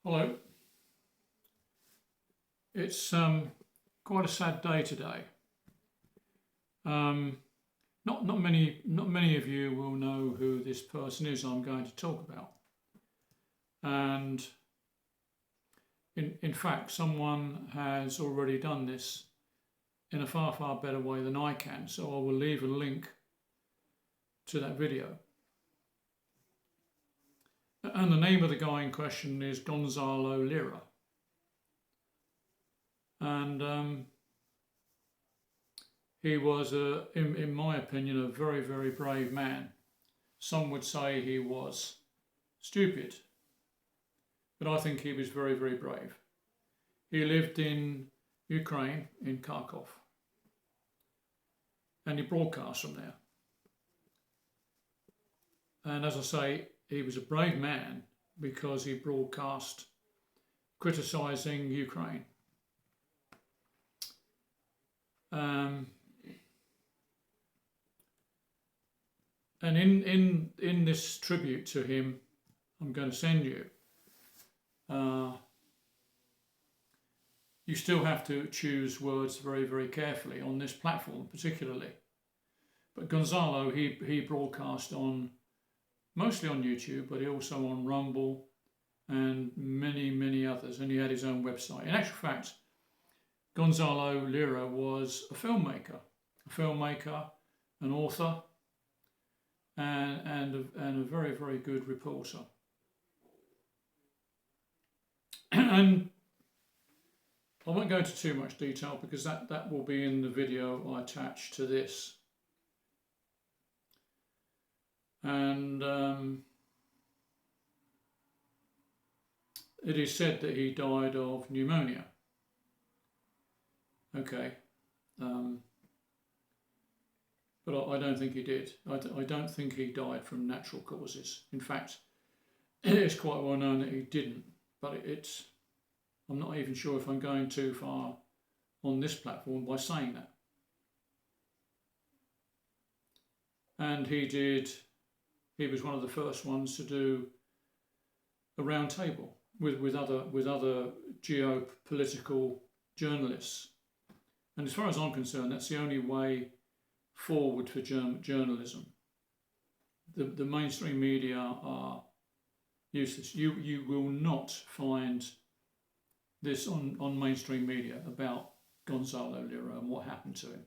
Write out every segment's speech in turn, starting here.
Hello. It's quite a sad day today. Um, not many of you will know who this person is I'm going to talk about, and in fact, someone has already done this in a far better way than I can. So I will leave a link to that video. And the name of the guy in question is Gonzalo Lira, and he was, in my opinion, a very brave man. Some would say he was stupid, but I think he was very brave. He lived in Ukraine, in Kharkov, and he broadcast from there. And as I say, he was a brave man because he broadcast criticising Ukraine. And in this tribute to him, I'm going to send you, you still have to choose words very carefully on this platform, particularly. But Gonzalo, he broadcast on mostly on YouTube, but he also on Rumble and many others, and he had his own website. In actual fact, Gonzalo Lira was a filmmaker, an author, and a very good reporter. And I won't go into too much detail because that will be in the video I attach to this. And it is said that he died of pneumonia. Okay. But I don't think he did. I don't think he died from natural causes. In fact, it is quite well known that he didn't. But I'm not even sure if I'm going too far on this platform by saying that. And he was one of the first ones to do a round table with other geopolitical journalists. And as far as I'm concerned, that's the only way forward for journalism. The mainstream media are useless. You will not find this on mainstream media about Gonzalo Lira and what happened to him.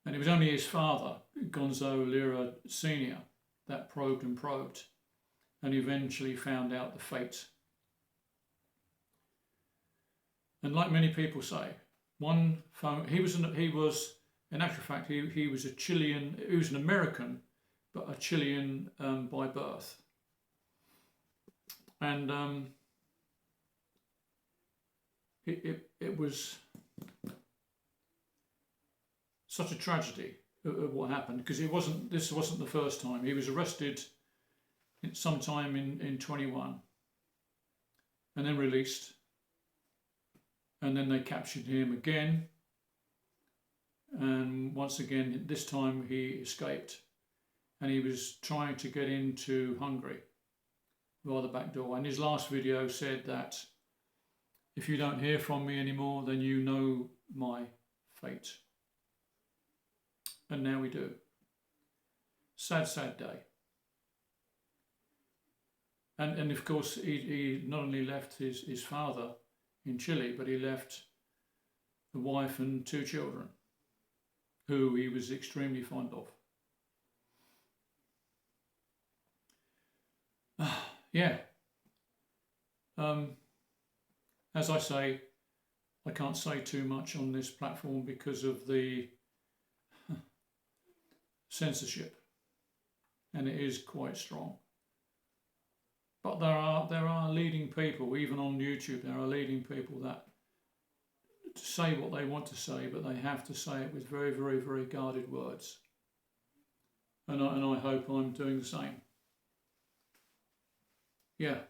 And it was only his father, Gonzalo Lira Sr., that probed and eventually found out the fate. And like many people say, he was in actual fact he was a Chilean. He was an American, but a Chilean by birth. And it was such a tragedy of what happened, because this wasn't the first time. He was arrested sometime in 21 and then released, and then they captured him again, and once again, this time he escaped, and he was trying to get into Hungary via the back door. And his last video said that if you don't hear from me anymore, then you know my fate. And now we do. Sad day. And of course, he not only left his father in Chile, but he left a wife and 2 children, who he was extremely fond of. Yeah. As I say, I can't say too much on this platform because of the censorship, and it is quite strong. But there are leading people, even on YouTube. There are leading people that say what they want to say, but they have to say it with very guarded words. And I hope I'm doing the same. Yeah.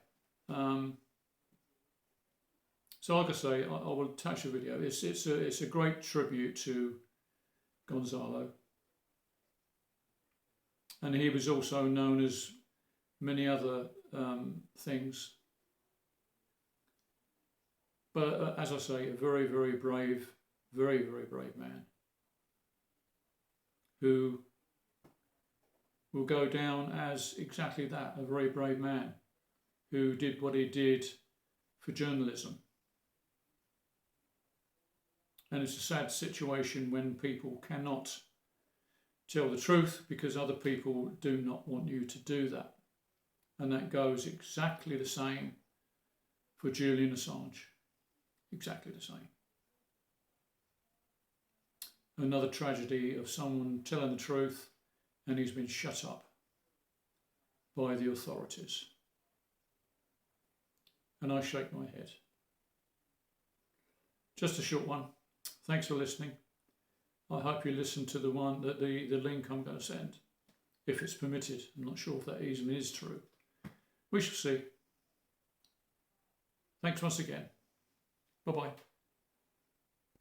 So like I say, I will attach a video. It's a great tribute to Gonzalo. And he was also known as many other things But as I say, a very, very brave man who will go down as exactly that, a very brave man who did what he did for journalism. And it's a sad situation when people cannot tell the truth because other people do not want you to do that. And that goes exactly the same for Julian Assange. Exactly the same. Another tragedy of someone telling the truth and he's been shut up by the authorities. And I shake my head. Just a short one. Thanks for listening. I hope you listen to the one that the link I'm going to send, if it's permitted. I'm not sure if that even is true. We shall see. Thanks once again. Bye-bye.